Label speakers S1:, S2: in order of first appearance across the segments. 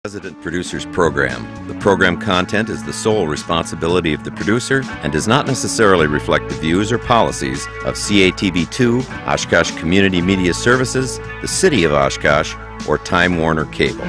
S1: Resident Producers Program. The program content is the sole responsibility of the producer and does not necessarily reflect the views or policies of CATV2, Oshkosh Community Media Services, the City of Oshkosh, or Time Warner Cable.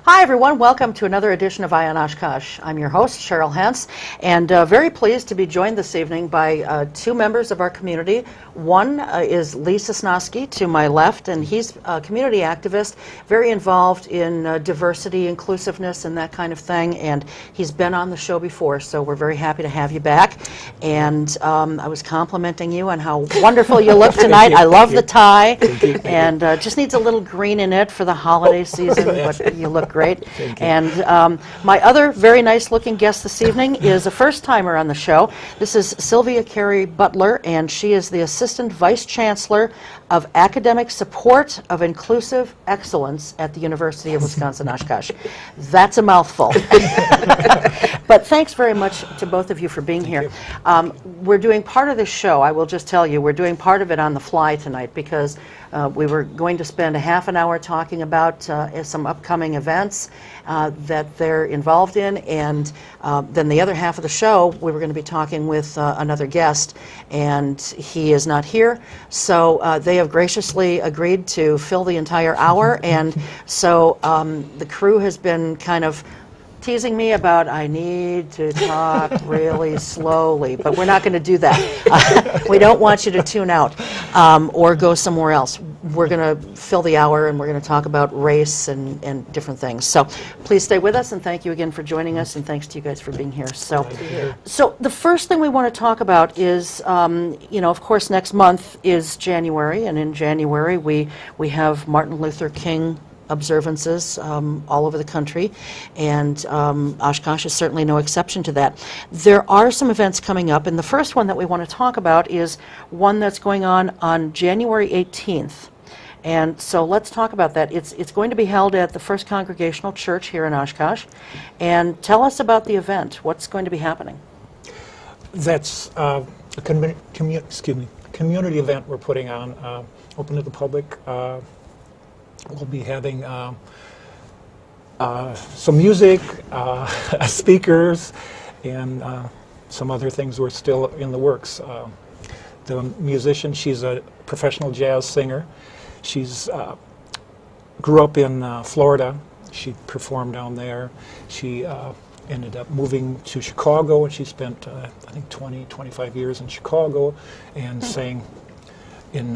S2: Hi everyone, welcome to another edition of Eye on Oshkosh. I'm your host, Cheryl Hentz, and very pleased to be joined this evening by two members of our community. One is Sosnoski to my left, and he's a community activist, very involved in diversity, inclusiveness, and that kind of thing, and he's been on the show before, so we're very happy to have you back. And I was complimenting you on how wonderful you look tonight. I love the tie, and just needs a little green in it for the holiday season, but you look great. And my other very nice looking guest this evening is a first timer on the show. This is Sylvia Carey-Butler, and she is the Assistant Vice Chancellor of Academic Support of Inclusive Excellence at the University of Wisconsin-Oshkosh. That's a mouthful. But thanks very much to both of you for being here. We're doing part of this show, I will just tell you, we're doing part of it on the fly tonight because we were going to spend a half an hour talking about some upcoming events that they're involved in, and then the other half of the show we were going to be talking with another guest, and he is not here, so they have graciously agreed to fill the entire hour, and so the crew has been kind of teasing me about I need to talk really slowly, but we're not going to do that. We don't want you to tune out or go somewhere else. We're going to fill the hour and we're going to talk about race and different things. So please stay with us, and thank you again for joining us, and thanks to you guys for being here. So the first thing we want to talk about is, you know, of course next month is January, and in January we have Martin Luther King observances all over the country, and Oshkosh is certainly no exception to that. There are some events coming up, and the first one that we want to talk about is one that's going on January 18th. And so let's talk about that. It's going to be held at the First Congregational Church here in Oshkosh. And tell us about the event. What's going to be happening?
S3: That's a community event we're putting on, open to the public. We'll be having some music, speakers, and some other things we're still in the works. The musician, she's a professional jazz singer. She's grew up in Florida. She performed down there. She ended up moving to Chicago, and she spent, I think, 25 years in Chicago and sang in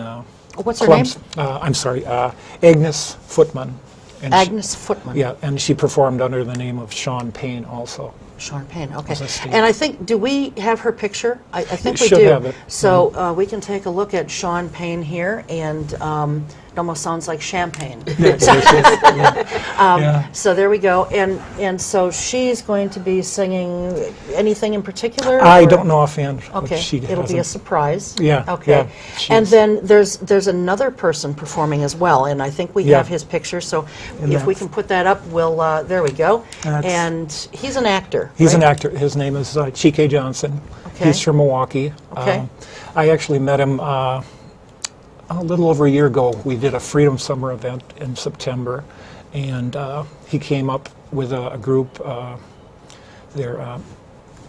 S2: what's her
S3: clubs.
S2: name?
S3: I'm sorry, Agnes Footman. And
S2: Agnes Footman.
S3: Yeah, and she performed under the name of Sean Payne also.
S2: Sean Payne, okay. And I think, do we have her picture? I think we
S3: should
S2: do.
S3: Have it.
S2: So we can take a look at Sean Payne here, and it almost sounds like champagne. So there we go. And so she's going to be singing anything in particular?
S3: I don't know offhand.
S2: Okay, it'll be a surprise.
S3: Yeah.
S2: Okay.
S3: Yeah,
S2: and then there's another person performing as well, and I think we have his picture. So if we can put that up, we'll. There we go. And he's an actor.
S3: He's
S2: right?
S3: an actor. His name is Cheryl Johnson.
S2: Okay.
S3: He's from Milwaukee.
S2: Okay.
S3: I actually met him a little over a year ago. We did a Freedom Summer event in September, and he came up with a group, their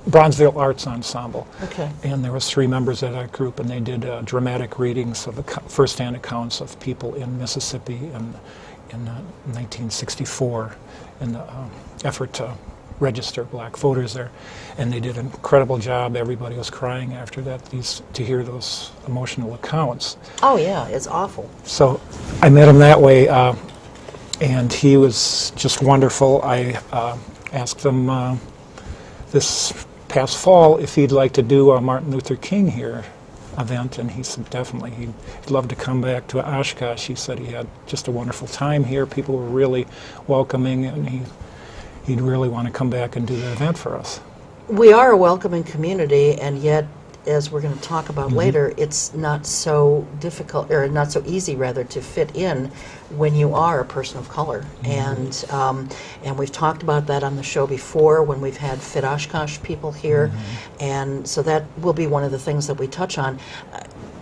S3: Bronzeville Arts Ensemble.
S2: Okay.
S3: And there was 3 members of that group, and they did dramatic readings of first-hand accounts of people in Mississippi and in 1964 in the effort to register black voters there, and they did an incredible job. Everybody was crying after that, to hear those emotional accounts.
S2: Oh yeah, it's awful.
S3: So I met him that way, and he was just wonderful. I asked him this past fall if he'd like to do a Martin Luther King here event, and he said definitely. He'd love to come back to Oshkosh. He said he had just a wonderful time here. People were really welcoming, and he'd really want to come back and do the event for us.
S2: We are a welcoming community, and yet, as we're going to talk about later, it's not so difficult, or not so easy, rather, to fit in when you are a person of color. And we've talked about that on the show before when we've had Fit Oshkosh people here, and so that will be one of the things that we touch on.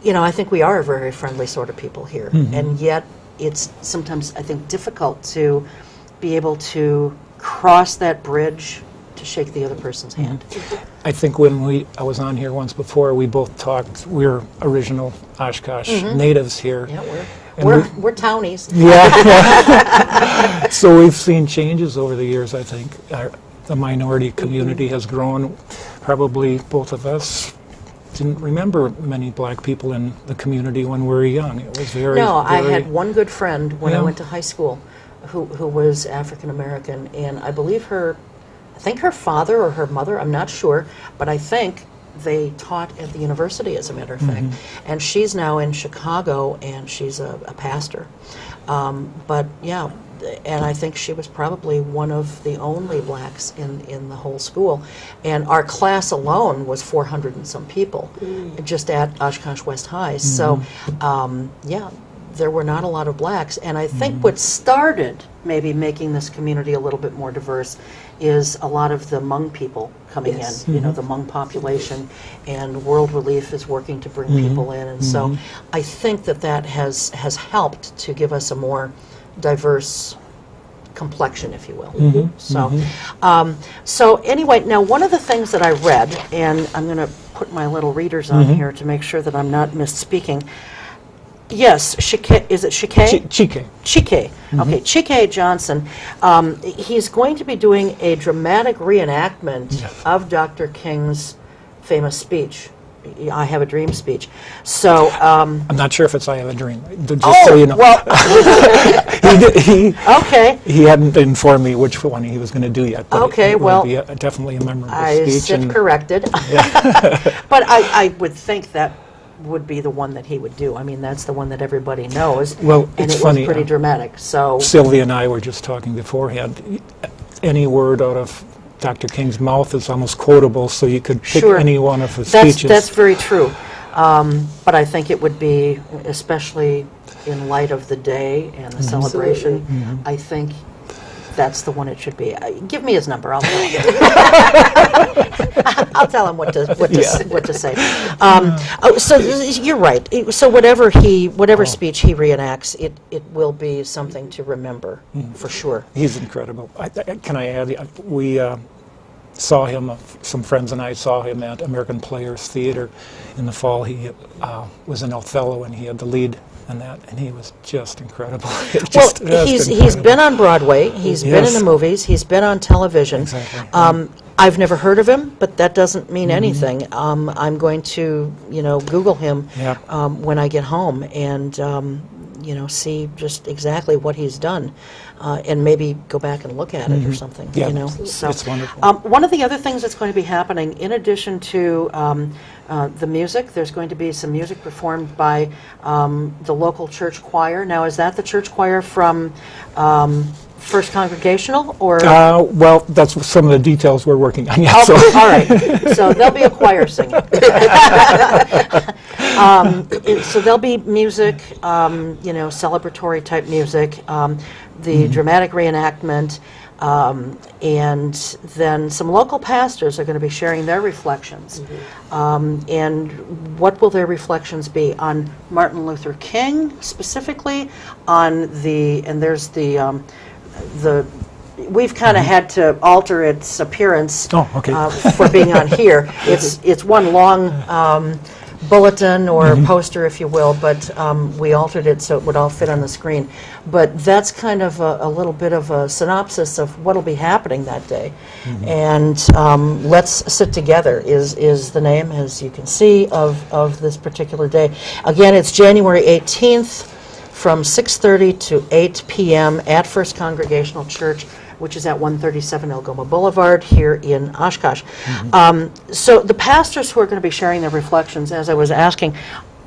S2: You know, I think we are a very friendly sort of people here, and yet it's sometimes, I think, difficult to be able to cross that bridge to shake the other person's hand.
S3: I think when I was on here once before, we both talked. We're original Oshkosh natives here.
S2: Yeah, we're townies.
S3: Yeah. So we've seen changes over the years. I think the minority community has grown. Probably both of us didn't remember many black people in the community when we were young. It was very.
S2: No, I had one good friend when I went to high school, who was African American, and I believe I think her father or her mother, I'm not sure, but I think they taught at the university, as a matter of fact. And she's now in Chicago, and she's a pastor. But yeah, and I think she was probably one of the only blacks in the whole school. And our class alone was 400 and some people, just at Oshkosh West High. So yeah, there were not a lot of blacks, and I think what started maybe making this community a little bit more diverse is a lot of the Hmong people coming in, you know, the Hmong population, and World Relief is working to bring people in, and so I think that has helped to give us a more diverse complexion, if you will. So anyway, now one of the things that I read, and I'm going to put my little readers on here to make sure that I'm not misspeaking. Yes, is it Chike?
S3: Chike.
S2: Chike. Okay, Chike Johnson. He's going to be doing a dramatic reenactment of Dr. King's famous speech, I Have a Dream speech. So
S3: I'm not sure if it's I Have a Dream. Just so you know.
S2: Well,
S3: he hadn't informed me which one he was going to do yet. But it will be definitely a memorable speech.
S2: I sit corrected. But I would think that would be the one that he would do. I mean, that's the one that everybody knows.
S3: Well,
S2: and
S3: it's
S2: it
S3: funny.
S2: Was pretty dramatic. So
S3: Sylvia and I were just talking beforehand. Any word out of Dr. King's mouth is almost quotable, so you could pick any one of his speeches.
S2: That's very true. But I think it would be, especially in light of the day and the celebration, I think that's the one it should be. Give me his number. I'll tell him. I'll tell him what to say. So you're right. So whatever speech he reenacts, it will be something to remember for sure.
S3: He's incredible. Can I add? We saw him. Some friends and I saw him at American Players Theater in the fall. He was in Othello, and he had the lead. And he was just incredible.
S2: He's been on Broadway. He's been in the movies. He's been on television.
S3: Exactly.
S2: I've never heard of him, but that doesn't mean anything. I'm going to, Google him when I get home and, see just exactly what he's done, and maybe go back and look at it or something.
S3: Yeah,
S2: So
S3: it's wonderful.
S2: One of the other things that's going to be happening, in addition to the music, there's going to be some music performed by the local church choir. Now, is that the church choir from First Congregational, or?
S3: Well, that's some of the details we're working on. Yeah,
S2: so. All right. So there'll be a choir singing. So there'll be music, celebratory type music, the dramatic reenactment, and then some local pastors are going to be sharing their reflections. And what will their reflections be on Martin Luther King specifically? We've kind of had to alter its appearance for being on here. It's one long bulletin or poster, if you will, but we altered it so it would all fit on the screen. But that's kind of a little bit of a synopsis of what will be happening that day. And Let's Sit Together is the name, as you can see, of this particular day. Again, it's January 18th from 6:30 to 8 p.m. at First Congregational Church, which is at 137 Algoma Boulevard here in Oshkosh. So the pastors who are going to be sharing their reflections, as I was asking,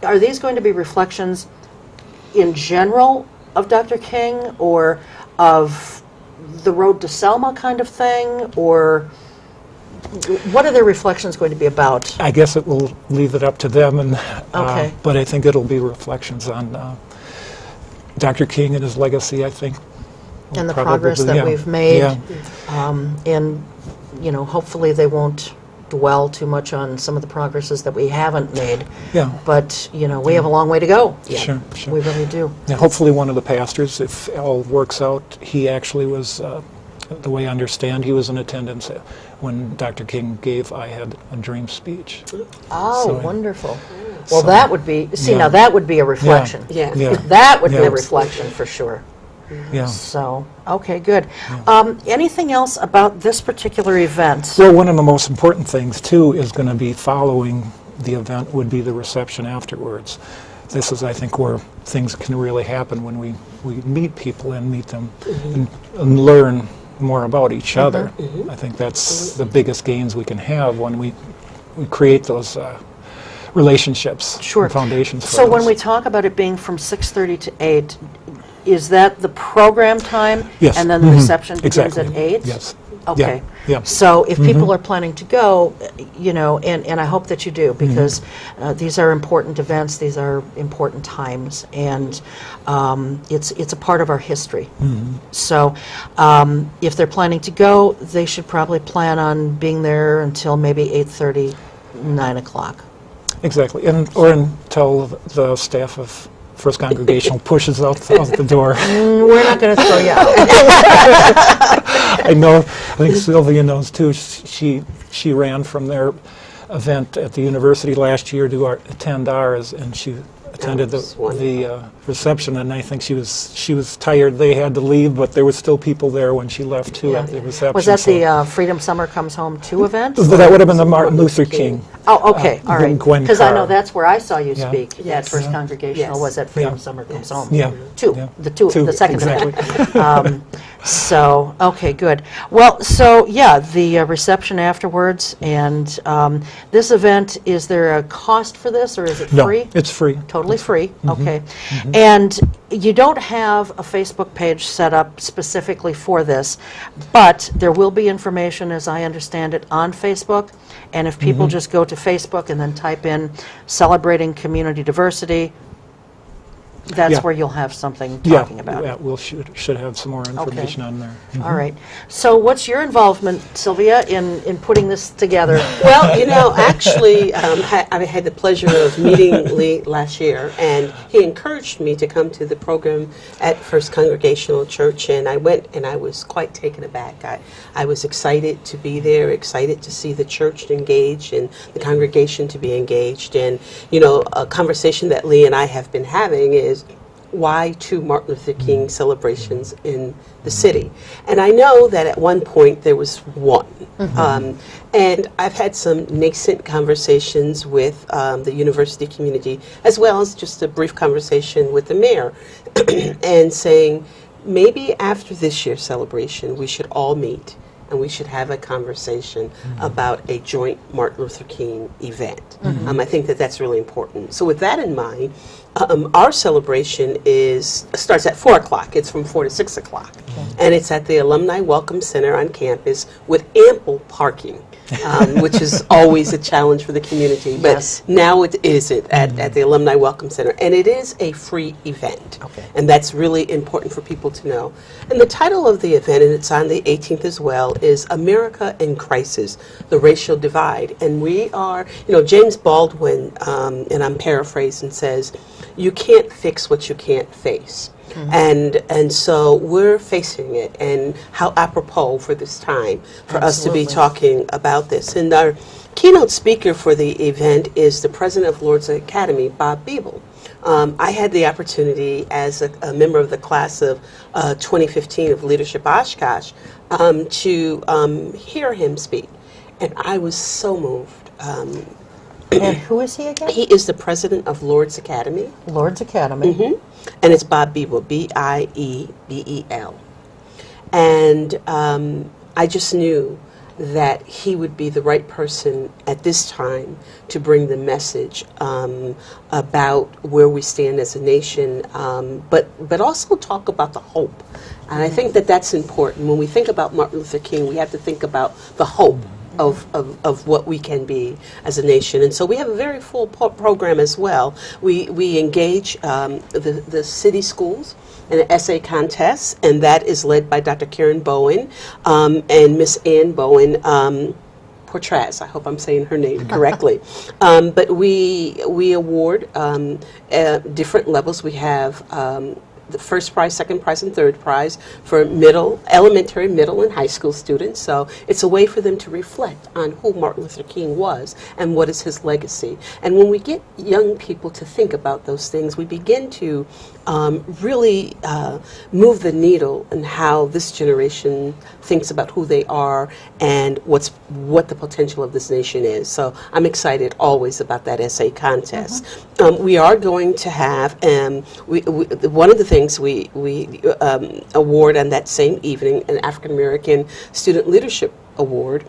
S2: are these going to be reflections in general of Dr. King, or of the road to Selma kind of thing, or what are their reflections going to be about?
S3: I guess it will leave it up to them, and
S2: Okay.
S3: but I think it'll be reflections on Dr. King and his legacy, I think.
S2: And the
S3: Probably,
S2: progress that
S3: yeah.
S2: we've made,
S3: Yeah.
S2: and hopefully they won't dwell too much on some of the progresses that we haven't made.
S3: Yeah.
S2: But we have a long way to go.
S3: Sure, sure.
S2: We really do.
S3: Yeah, hopefully one of the pastors, if all works out, he actually was, the way I understand, he was in attendance when Dr. King gave I Had a Dream speech.
S2: Oh,
S3: So,
S2: wonderful. Well,
S3: so,
S2: that would be,
S3: yeah.
S2: now that would be a reflection.
S4: Yeah.
S3: Yeah.
S2: That would be
S3: Yeah.
S2: a reflection for sure.
S3: Yeah.
S2: So, okay, good. Anything else about this particular event?
S3: Well, one of the most important things, too, is going to be following the event would be the reception afterwards. This is, I think, where things can really happen when we meet people and meet them and learn more about each other. I think that's the biggest gains we can have when we create those relationships
S2: Sure.
S3: and foundations for
S2: So when
S3: us.
S2: we talk about it being from 6:30 to 8, is that the program time?
S3: Yes.
S2: And then the reception begins
S3: Exactly.
S2: at 8?
S3: Yes.
S2: Okay.
S3: Yeah.
S2: So if people are planning to go, and I hope that you do, because these are important events, these are important times, and it's a part of our history. So if they're planning to go, they should probably plan on being there until maybe 8:30, 9 o'clock.
S3: Exactly, or until the staff of First Congregational pushes out the door.
S2: We're not going to throw you out.
S3: I think Sylvia knows too. She ran from their event at the university last year to attend ours, and she attended
S4: That's
S3: the reception, and I think she was tired. They had to leave, but there was still people there when she left too at the reception.
S2: Was that
S3: so-
S2: the Freedom Summer Comes Home 2 event?
S3: That would have been the Martin Luther King.
S2: Oh, okay, all right.
S3: Gwen
S2: Because I
S3: Carr.
S2: know that's where I saw you
S3: Yeah.
S2: speak at
S4: Yes.
S2: First Congregational,
S4: Yes.
S2: was at Freedom
S3: Yeah.
S2: Summer Comes Home.
S3: Yeah.
S2: 2,
S3: Yeah.
S2: the second
S3: exactly.
S2: event. So, okay, good. Well, so, yeah, the reception afterwards, and this event, is there a cost for this, or is it
S3: No,
S2: free?
S3: it's free.
S2: Totally free, okay. And you don't have a Facebook page set up specifically for this, but there will be information, as I understand it, on Facebook. And if people just go to Facebook and then type in Celebrating Community Diversity, that's
S3: Yeah.
S2: where you'll have something
S3: Yeah,
S2: talking about
S3: yeah,
S2: it.
S3: we'll should have some more information on there.
S2: All right. So what's your involvement, Sylvia, in putting this together?
S4: Well, actually, I had the pleasure of meeting Lee last year, and he encouraged me to come to the program at First Congregational Church, and I went, and I was quite taken aback. I was excited to be there, excited to see the church engaged and the congregation to be engaged. And, a conversation that Lee and I have been having is, why 2 Martin Luther King celebrations in the city? And I know that at one point there was 1. And I've had some nascent conversations with the university community, as well as just a brief conversation with the mayor, and saying, maybe after this year's celebration, we should all meet and we should have a conversation about a joint Martin Luther King event. I think that that's really important. So with that in mind, our celebration starts at 4 o'clock. It's from 4 to 6 o'clock. And it's at the Alumni Welcome Center on campus with ample parking. Which is always a challenge for the community. But
S2: Yes.
S4: now it isn't at the Alumni Welcome Center. And it is a free event.
S2: Okay.
S4: And that's really important for people to know. And the title of the event, and it's on the 18th as well, is America in Crisis, the Racial Divide. And we are, James Baldwin, and I'm paraphrasing, says, you can't fix what you can't face. And so we're facing it, and how apropos for this time for us to be talking about this. And our keynote speaker for the event is the president of Lord's Academy, Bob Beeble. I had the opportunity as a member of the class of 2015 of Leadership Oshkosh to hear him speak, and I was so moved.
S2: And who is he again?
S4: He is the president of Lord's Academy.
S2: Lord's Academy.
S4: And it's Bob Beeble, B-I-E-B-E-L. And I just knew that he would be the right person at this time to bring the message about where we stand as a nation, but also talk about the hope. And I think that that's important. When we think about Martin Luther King, we have to think about the hope of what we can be as a nation. And so we have a very full program as well. We engage the city schools in an essay contest, and that is led by Dr. Karen Bowen and Miss Ann Bowen Portraz. I hope I'm saying her name correctly. But we award different levels. We have the first prize, second prize, and third prize for elementary, middle, and high school students. So it's a way for them to reflect on who Martin Luther King was and what is his legacy. And when we get young people to think about those things, we begin to really move the needle in how this generation thinks about who they are and what the potential of this nation is. So I'm excited always about that essay contest. We are going to have, one of the things we award on that same evening, an African American Student Leadership Award,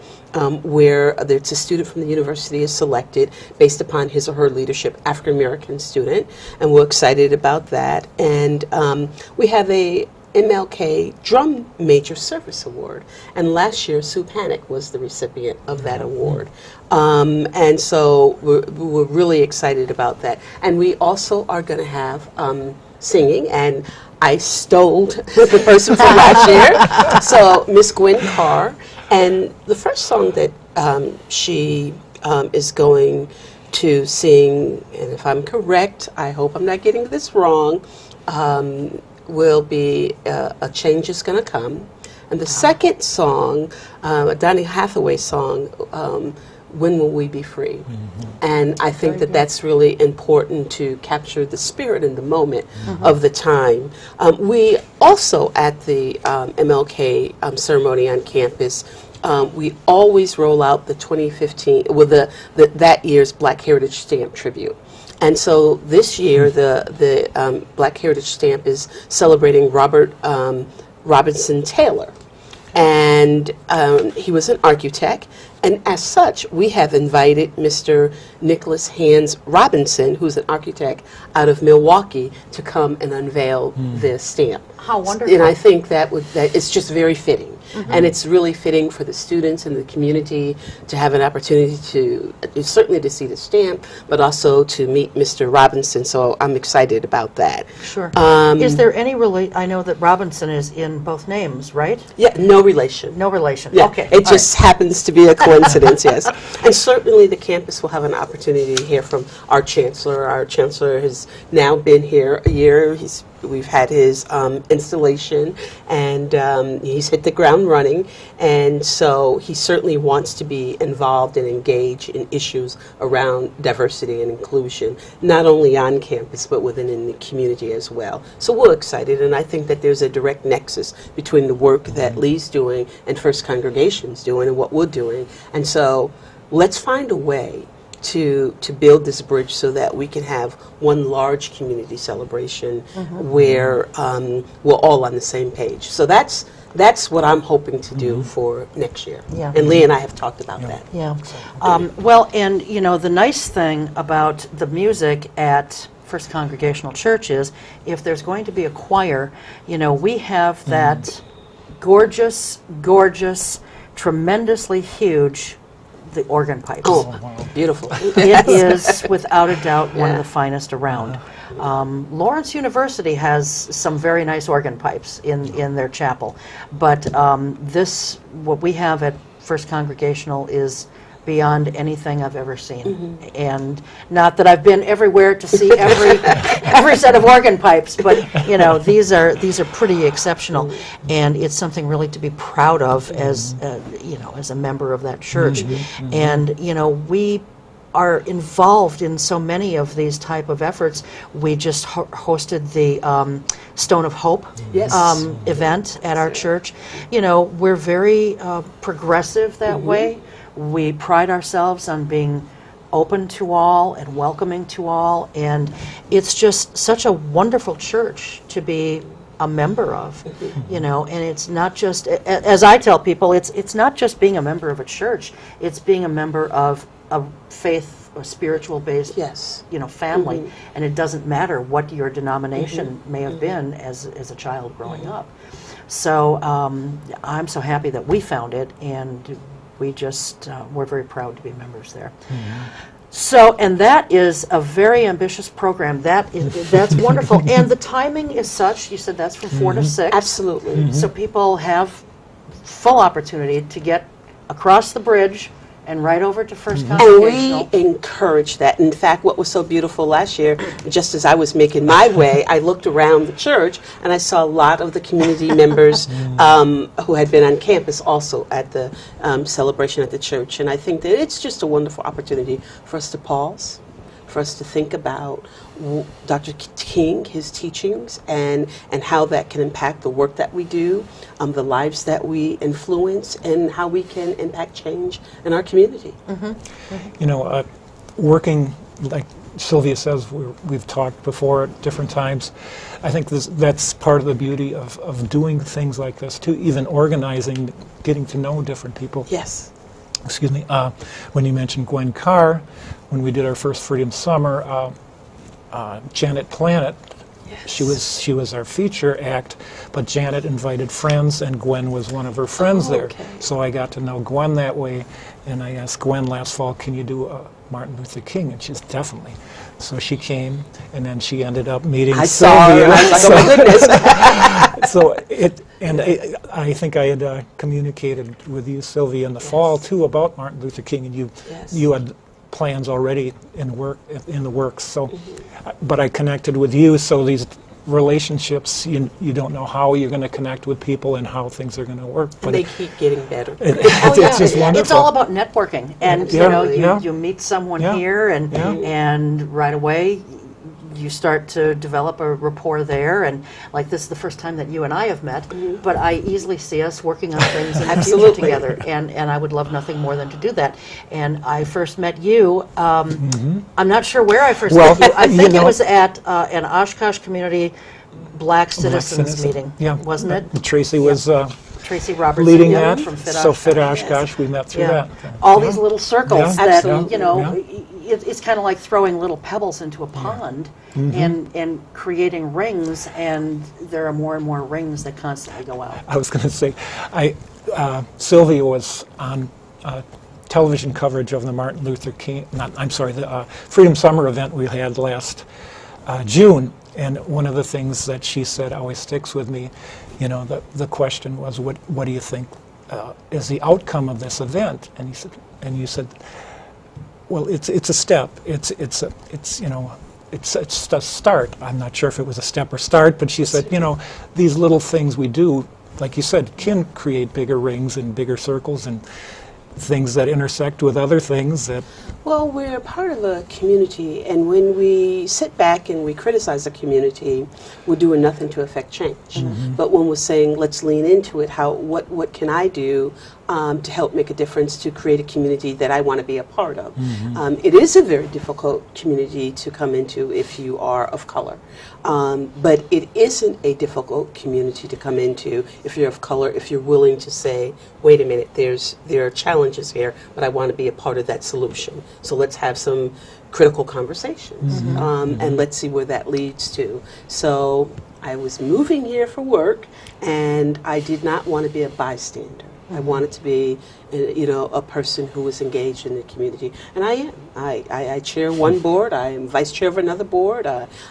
S4: where it's a student from the university is selected based upon his or her leadership, African American student, and we're excited about that. And we have a MLK Drum Major Service Award, and last year Sue Panic was the recipient of that award. And so we're really excited about that. And we also are going to have singing, and I stole the person from last year, so Miss Gwen Carr. And the first song that she is going to sing, and if I'm correct, I hope I'm not getting this wrong, will be A Change Is Gonna Come. And the second song, a Donny Hathaway song, When Will We Be Free? And I think that that's really important to capture the spirit and the moment of the time. We also, at the MLK ceremony on campus, we always roll out the 2015, well, that year's Black Heritage Stamp Tribute. And so this year, the Black Heritage Stamp is celebrating Robert Robinson Taylor. And he was an architect. And as such, we have invited Mr. Nicholas Hans Robinson, who's an architect out of Milwaukee, to come and unveil the stamp.
S2: How wonderful.
S4: And I think that it's just very fitting. And it's really fitting for the students and the community to have an opportunity to, certainly to see the stamp, but also to meet Mr. Robinson. So I'm excited about that.
S2: Sure. Is there any I know that Robinson is in both names, right?
S4: Yeah, no relation.
S2: No relation.
S4: Yeah,
S2: Okay.
S4: it just happens to be a coincidence, yes. And certainly the campus will have an opportunity to hear from our chancellor. Our chancellor has now been here a year. We've had his installation, and he's hit the ground running, and so he certainly wants to be involved and engaged in issues around diversity and inclusion, not only on campus, but within the community as well. So we're excited, and I think that there's a direct nexus between the work that Lee's doing and First Congregation's doing and what we're doing. And so let's find a way to build this bridge so that we can have one large community celebration where we're all on the same page. So that's what I'm hoping to do for next year.
S2: Yeah.
S4: And Lee and I have talked about that.
S2: Yeah. Well, and you know, the nice thing about the music at First Congregational Church is if there's going to be a choir, you know, we have that gorgeous, tremendously huge the organ pipes.
S4: Oh, beautiful.
S2: It is, without a doubt, one of the finest around. Lawrence University has some very nice organ pipes in their chapel, but what we have at First Congregational is beyond anything I've ever seen. And not that I've been everywhere to see every set of organ pipes, but you know, these are pretty exceptional, and it's something really to be proud of as you know, as a member of that church. And you know, we are involved in so many of these type of efforts. We just hosted the Stone of Hope event at our church. You know, we're very progressive that way. We pride ourselves on being open to all and welcoming to all, and it's just such a wonderful church to be a member of, you know. And it's not just, as I tell people, it's not just being a member of a church, it's being a member of a faith or spiritual based you know, family, and it doesn't matter what your denomination may have been as a child growing up. So I'm so happy that we found it, and we just we're very proud to be members there. So, and that is a very ambitious program. That's wonderful. And the timing is such, you said that's from 4 to 6.
S4: Absolutely.
S2: So people have full opportunity to get across the bridge and right over to First Congregational.
S4: And we encourage that. In fact, what was so beautiful last year, just as I was making my way, I looked around the church and I saw a lot of the community members who had been on campus also at the celebration at the church. And I think that it's just a wonderful opportunity for us to pause, for us to think about Dr. King, his teachings, and how that can impact the work that we do, the lives that we influence, and how we can impact change in our community.
S3: You know, working, like Sylvia says, we've talked before at different times. I think that's part of the beauty of doing things like this too, even organizing, getting to know different people.
S4: Yes.
S3: Excuse me. When you mentioned Gwen Carr, when we did our first Freedom Summer, Janet Planet, she was our feature act, but Janet invited friends, and Gwen was one of her friends there. So I got to know Gwen that way, and I asked Gwen last fall, can you do Martin Luther King? And she's definitely. So she came, and then she ended up meeting Sylvia.
S4: Saw her, and I was like, oh my goodness.
S3: So I think I had communicated with you, Sylvia, in the fall too about Martin Luther King, and you had plans already in the works. So, but I connected with you. So these relationships, you don't know how you're going to connect with people and how things are going to work. But
S4: they keep getting better.
S3: It's just wonderful.
S2: It's all about networking, and you know, you meet someone here, and right away you start to develop a rapport there, and like this is the first time that you and I have met, but I easily see us working on things in the future together, and I would love nothing more than to do that. And I first met you, I'm not sure where I first met you. I think it was at an Oshkosh Community Black Citizens meeting, wasn't it?
S3: Tracy was
S2: Tracy Robertson
S3: leading that,
S2: from Fit
S3: so
S2: Oshkosh.
S3: Fit Oshkosh, we met through that.
S2: All these little circles that, you know, it's kind of like throwing little pebbles into a pond and creating rings, and there are more and more rings that constantly go out.
S3: I was going to say, Sylvia was on television coverage of the Martin Luther King, the Freedom Summer event we had last June, and one of the things that she said always sticks with me, you know, the question was, what do you think is the outcome of this event? And you said, well, it's a step. It's you know, it's a start. I'm not sure if it was a step or start, but she said, you know, these little things we do, like you said, can create bigger rings and bigger circles and things that intersect with other things that.
S4: Well, we're part of a community, and when we sit back and we criticize a community, we're doing nothing to affect change. But when we're saying, let's lean into it, what can I do to help make a difference, to create a community that I want to be a part of? It is a very difficult community to come into if you are of color, but it isn't a difficult community to come into if you're of color, if you're willing to say, wait a minute, there are challenges here, but I want to be a part of that solution. So let's have some critical conversations, and let's see where that leads to. So I was moving here for work, and I did not want to be a bystander. I wanted to be, a person who was engaged in the community, and I am. I chair one board. I am vice chair of another board.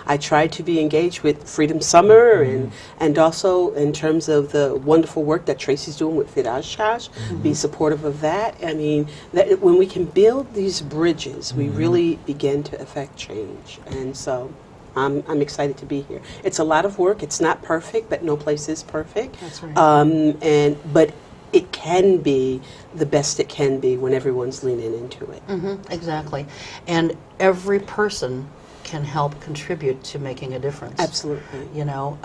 S4: I try to be engaged with Freedom Summer, and also in terms of the wonderful work that Tracy's doing with Fit Oshkosh, be supportive of that. I mean, that when we can build these bridges, we really begin to affect change, and so. I'm excited to be here. It's a lot of work. It's not perfect, but no place is perfect.
S2: That's right.
S4: But it can be the best it can be when everyone's leaning into it.
S2: Exactly. And every person can help contribute to making a difference.
S4: Absolutely.
S2: You know,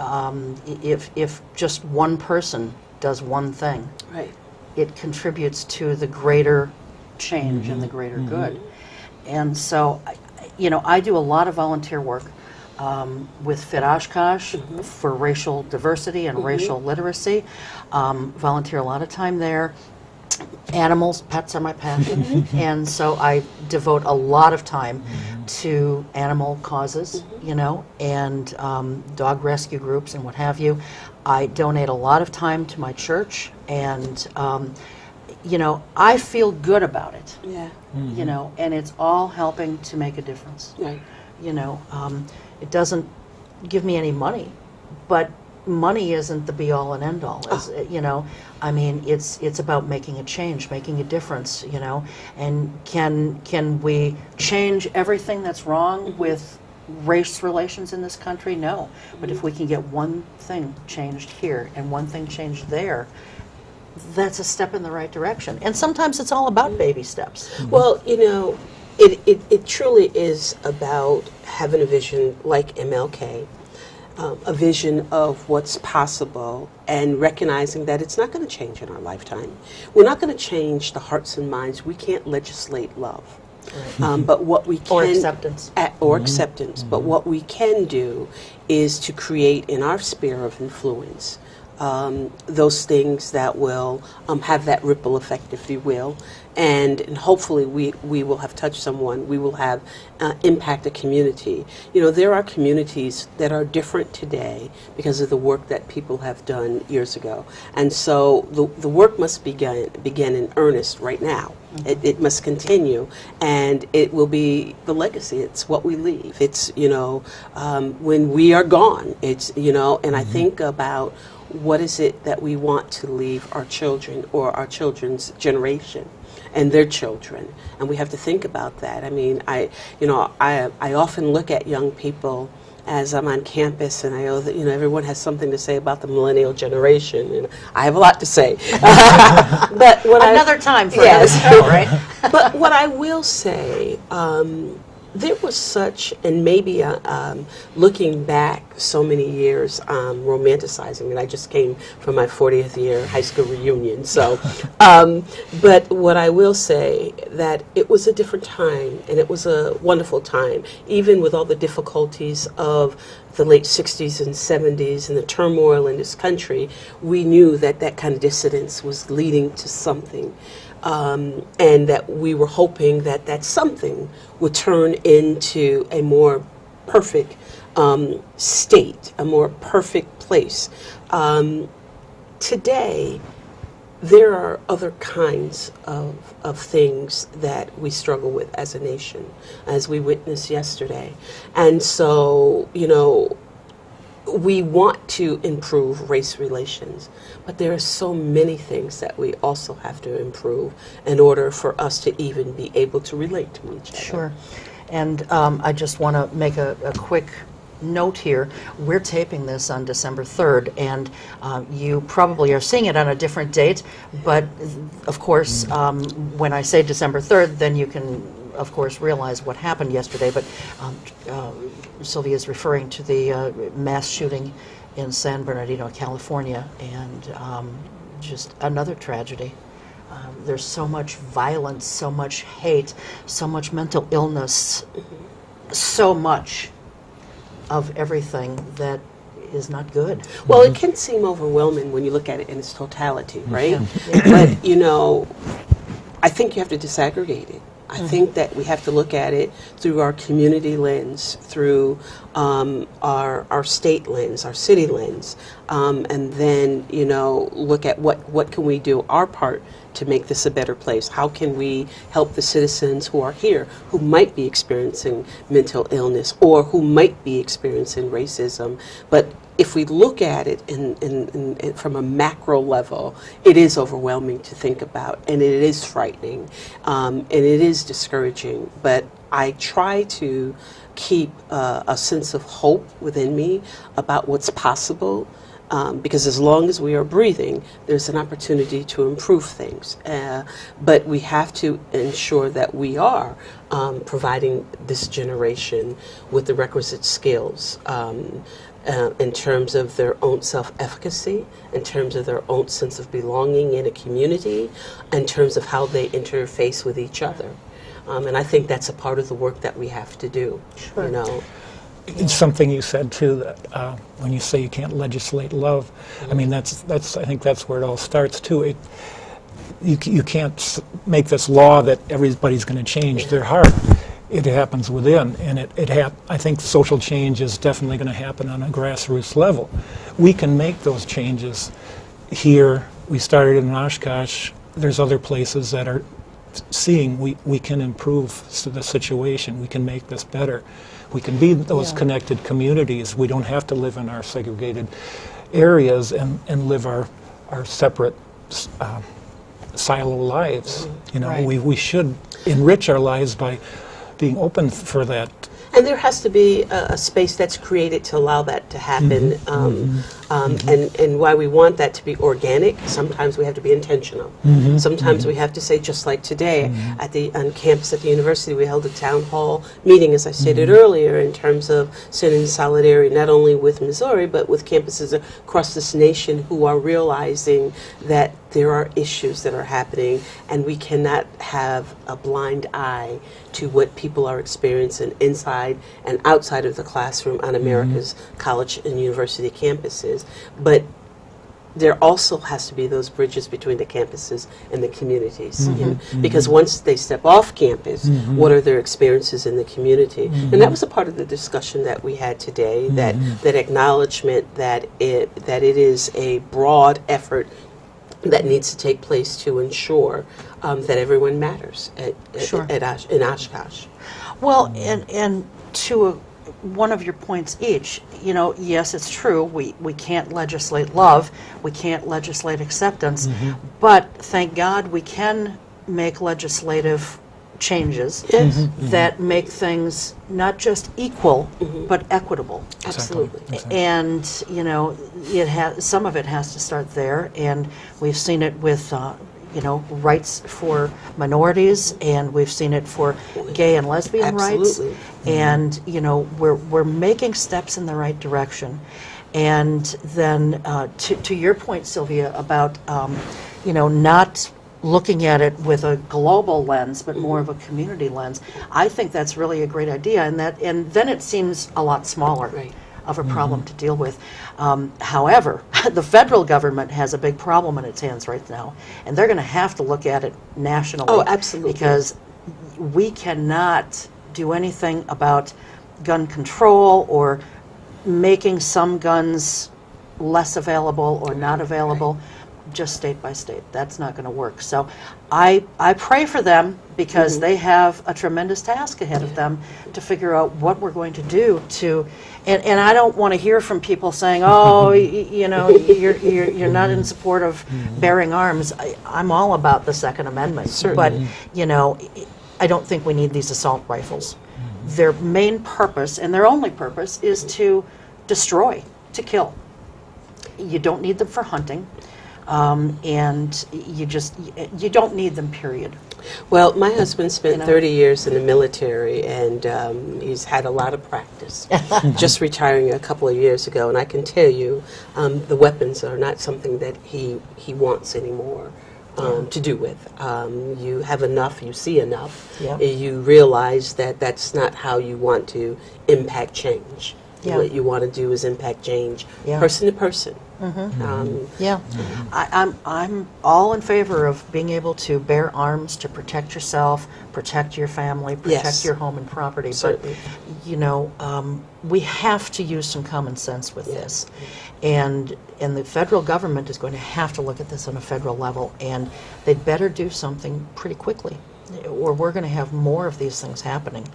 S2: if just one person does one thing,
S4: right,
S2: it contributes to the greater change and the greater good. And so, I do a lot of volunteer work with Fit Oshkosh for racial diversity and racial literacy. Volunteer a lot of time there. Animals, pets are my passion. And so I devote a lot of time to animal causes, and dog rescue groups and what have you. I donate a lot of time to my church, and I feel good about it.
S4: Yeah.
S2: And it's all helping to make a difference.
S4: Right.
S2: It doesn't give me any money, but money isn't the be-all and end-all. I mean, it's about making a change, making a difference. And can we change everything that's wrong with race relations in this country? No, but if we can get one thing changed here and one thing changed there, that's a step in the right direction. And sometimes it's all about baby steps.
S4: Well, it truly is about having a vision like MLK, a vision of what's possible, and recognizing that it's not going to change in our lifetime. We're not going to change the hearts and minds. We can't legislate love. Right. But what we can...
S2: Or acceptance.
S4: Acceptance. But what we can do is to create in our sphere of influence those things that will have that ripple effect, if you will, and hopefully we will have touched someone. We will have impact a community. There are communities that are different today because of the work that people have done years ago, and so the work must begin in earnest right now. It must continue, and it will be the legacy. It's what we leave. It's when we are gone. It's and I think about what is it that we want to leave our children or our children's generation and their children, and we have to think about that. I mean, I often look at young people as I'm on campus, and I know that everyone has something to say about the millennial generation, and I have a lot to say. But
S2: another time for another show, right?
S4: But what I will say, there was such, and maybe looking back so many years, romanticizing, and I just came from my 40th year high school reunion, so, but what I will say, that it was a different time, and it was a wonderful time, even with all the difficulties of the late 60s and 70s and the turmoil in this country. We knew that that kind of dissidence was leading to something. And that we were hoping that that something would turn into a more perfect state, a more perfect place. Today, there are other kinds of things that we struggle with as a nation, as we witnessed yesterday. And so, we want to improve race relations, but there are so many things that we also have to improve in order for us to even be able to relate to each other.
S2: Sure. And I just want to make a quick note here. We're taping this on December 3rd, and you probably are seeing it on a different date, but of course, when I say December 3rd, then you can of course realize what happened yesterday, but Sylvia is referring to the mass shooting in San Bernardino, California, and just another tragedy. There's so much violence, so much hate, so much mental illness, so much of everything that is not good.
S4: Well, it can seem overwhelming when you look at it in its totality, right? Yeah. But, I think you have to disaggregate it. I think that we have to look at it through our community lens, through our state lens, our city lens, and then, you know, look at what can we do our part to make this a better place. How can we help the citizens who are here, who might be experiencing mental illness or who might be experiencing racism, but if we look at it from a macro level, it is overwhelming to think about, and it is frightening, and it is discouraging. But I try to keep a sense of hope within me about what's possible, because as long as we are breathing, there's an opportunity to improve things. But we have to ensure that we are providing this generation with the requisite skills. In terms of their own self-efficacy, in terms of their own sense of belonging in a community, in terms of how they interface with each other. And I think that's a part of the work that we have to do.
S2: Sure.
S4: You know.
S3: It's something you said too, that when you say you can't legislate love, I mean I think that's where it all starts too. You can't make this law that everybody's going to change their heart. It happens within, and I think social change is definitely going to happen on a grassroots level. We can make those changes here. We started in Oshkosh. There's other places that are seeing we can improve the situation. We can make this better. We can be those connected communities. We don't have to live in our segregated areas and live our separate silo lives. You know, we should enrich our lives by being open for that.
S4: And there has to be a space that's created to allow that to happen. And why we want that to be organic, sometimes we have to be intentional. Sometimes we have to say, just like today, on campus at the university, we held a town hall meeting, as I stated earlier, in terms of sending solidarity not only with Missouri, but with campuses across this nation who are realizing that there are issues that are happening, and we cannot have a blind eye to what people are experiencing inside and outside of the classroom on America's college and university campuses. But there also has to be those bridges between the campuses and the communities. Because once they step off campus, what are their experiences in the community? And that was a part of the discussion that we had today, that acknowledgement that it is a broad effort that needs to take place to ensure that everyone matters in Oshkosh.
S2: Well, and to one of your points each, you know, yes, it's true, we can't legislate love, we can't legislate acceptance, but thank God we can make legislative changes that make things not just equal, but equitable.
S4: Absolutely.
S2: And, you know, some of it has to start there, and we've seen it with you know, rights for minorities, and we've seen it for gay and lesbian rights. And, you know, we're making steps in the right direction. And then to your point, Sylvia, about, you know, not looking at it with a global lens, but more of a community lens, I think that's really a great idea, and then it seems a lot smaller of a problem to deal with. However, the federal government has a big problem in its hands right now, and they're going to have to look at it nationally.
S4: Oh, absolutely.
S2: Because we cannot do anything about gun control or making some guns less available or not available. Just state by state. That's not going to work. So I pray for them, because they have a tremendous task ahead of them to figure out what we're going to do to, and I don't want to hear from people saying, oh, you know, you're not in support of bearing arms. I'm all about the Second Amendment. Certainly. But, you know, I don't think we need these assault rifles. Their main purpose, and their only purpose, is to destroy, to kill. You don't need them for hunting. And you don't need them, period.
S4: Well, my husband spent 30 years in the military, and he's had a lot of practice. Just retiring a couple of years ago, and I can tell you, the weapons are not something that he wants anymore to do with. You have enough, you see enough, you realize that that's not how you want to impact change. What you want to do is impact change person to person.
S2: Yeah, I'm all in favor of being able to bear arms to protect yourself, protect your family, protect
S4: Yes.
S2: your home and property.
S4: Certainly.
S2: But we have to use some common sense with this, and the federal government is going to have to look at this on a federal level, and they'd better do something pretty quickly, or we're going to have more of these things happening.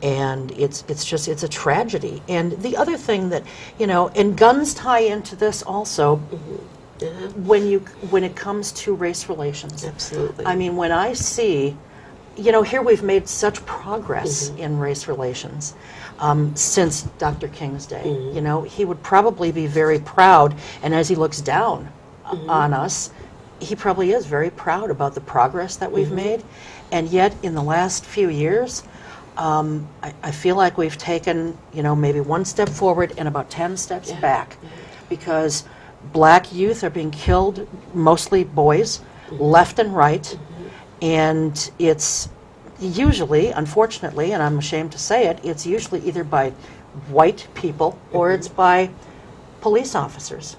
S2: And it's a tragedy. And the other thing that, and guns tie into this also, when it comes to race relations.
S4: Absolutely.
S2: I mean, when I see, here we've made such progress in race relations since Dr. King's day. He would probably be very proud, and as he looks down on us, he probably is very proud about the progress that we've made. And yet, in the last few years, I feel like we've taken, maybe one step forward and about 10 steps back, because black youth are being killed, mostly boys, left and right, and it's usually, unfortunately, and I'm ashamed to say it, it's usually either by white people or it's by police officers.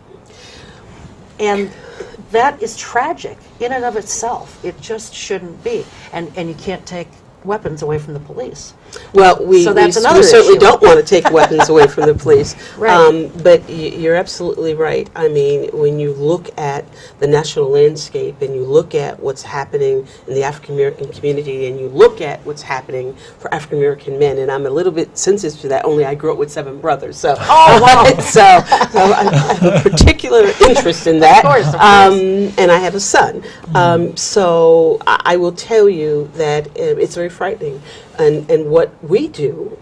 S2: And that is tragic in and of itself. It just shouldn't be. And you can't take weapons away from the police.
S4: Well, we certainly don't want to take weapons away from the police.
S2: Right.
S4: But you're absolutely right. I mean, when you look at the national landscape and you look at what's happening in the African American community and you look at what's happening for African American men, and I'm a little bit sensitive to that, only I grew up with 7 brothers. So, so I have a particular interest in that.
S2: Of course.
S4: And I have a son. So I will tell you that it's very frightening. And what we do,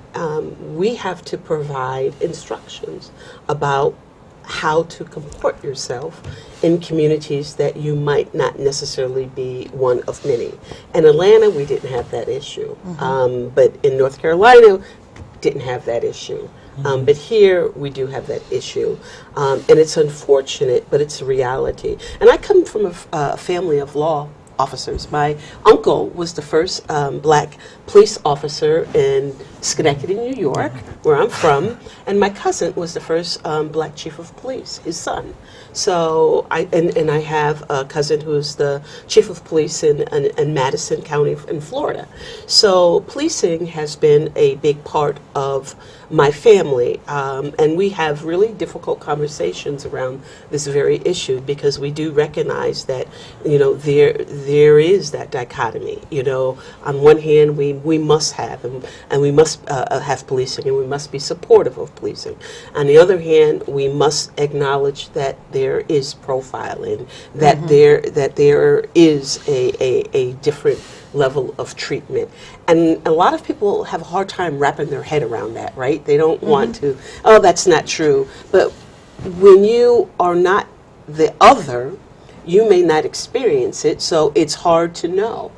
S4: we have to provide instructions about how to comport yourself in communities that you might not necessarily be one of many. In Atlanta, we didn't have that issue. But in North Carolina, didn't have that issue. But here, we do have that issue. And it's unfortunate, but it's a reality. And I come from a family of law officers. My uncle was the first black police officer in Schenectady, New York, where I'm from, and my cousin was the first black chief of police, his son. So I have a cousin who's the chief of police in Madison County in Florida. So policing has been a big part of my family, and we have really difficult conversations around this very issue because we do recognize that there is that dichotomy. On one hand we must have and we must have policing and we must be supportive of policing. On the other hand, we must acknowledge that there is profiling, that there is a different level of treatment. And a lot of people have a hard time wrapping their head around that, right? They don't want to, that's not true. But when you are not the other, you may not experience it, so it's hard to know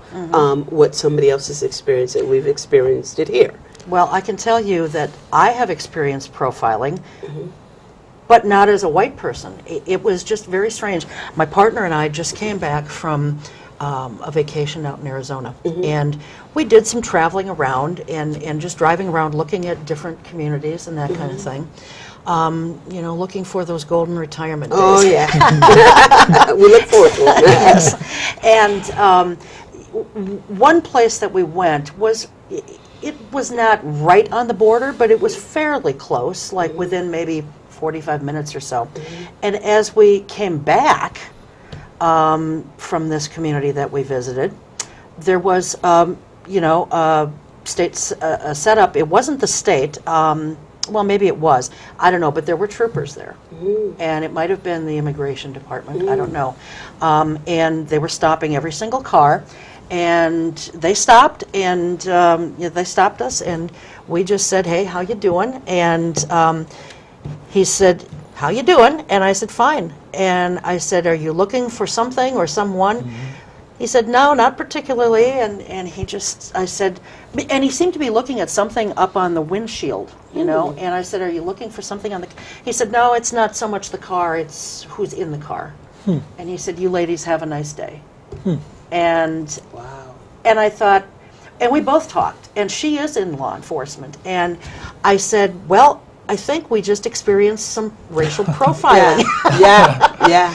S4: what somebody else is experiencing. We've experienced it here.
S2: Well, I can tell you that I have experienced profiling, but not as a white person. It was just very strange. My partner and I just came back from a vacation out in Arizona, and we did some traveling around and just driving around looking at different communities and that kind of thing. Looking for those golden retirement days.
S4: Oh, yeah. We look forward to it.
S2: Yes. And one place that we went it was not right on the border, but it was fairly close, like within maybe 45 minutes or so. And as we came back from this community that we visited, there was, a state setup. It wasn't the state. Well, maybe it was. I don't know, but there were troopers there. And it might have been the immigration department. I don't know. And they were stopping every single car. And they stopped, and they stopped us, and we just said, "Hey, how you doing?" And he said, "How you doing?" And I said, "Fine." And I said, "Are you looking for something or someone?" He said, "No, not particularly." And I said, and he seemed to be looking at something up on the windshield, And I said, "Are you looking for something on the?" He said, "No, it's not so much the car; it's who's in the car." And he said, "You ladies have a nice day." And
S4: Wow.
S2: And I thought, and we both talked, and she is in law enforcement. And I said, "Well, I think we just experienced some racial profiling.
S4: Yeah.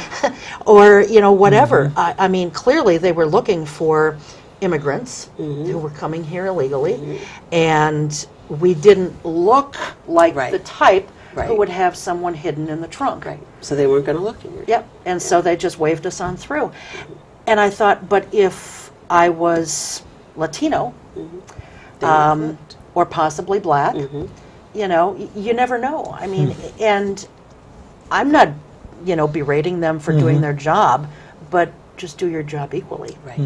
S2: Or, whatever. I mean, clearly they were looking for immigrants who were coming here illegally, and we didn't look like the type who would have someone hidden in the trunk.
S4: Right. So they weren't going to look at you.
S2: Yep. And so they just waved us on through. And I thought, but if I was Latino, or possibly black, you never know. I mean, and I'm not, berating them for doing their job, but just do your job equally.
S4: Right.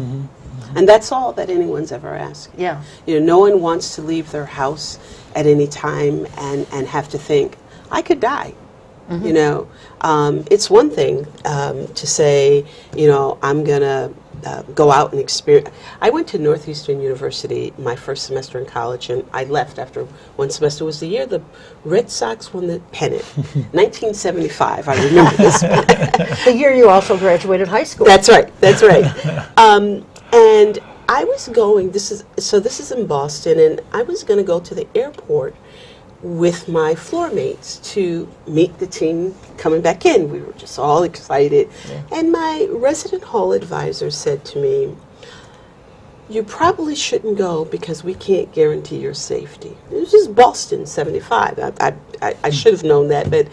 S4: And that's all that anyone's ever asked.
S2: Yeah.
S4: No one wants to leave their house at any time and have to think, I could die. It's one thing to say, I'm going to go out and experience. I went to Northeastern University my first semester in college, and I left after one semester. Was the year the Red Sox won the pennant, 1975. I remember this.
S2: The year you also graduated high school.
S4: That's right. And I was going. This is in Boston, and I was going to go to the airport with my floor mates to meet the team coming back in. We were just all excited. Yeah. And my resident hall advisor said to me, you probably shouldn't go because we can't guarantee your safety. It was just Boston, 75. I should have known that, but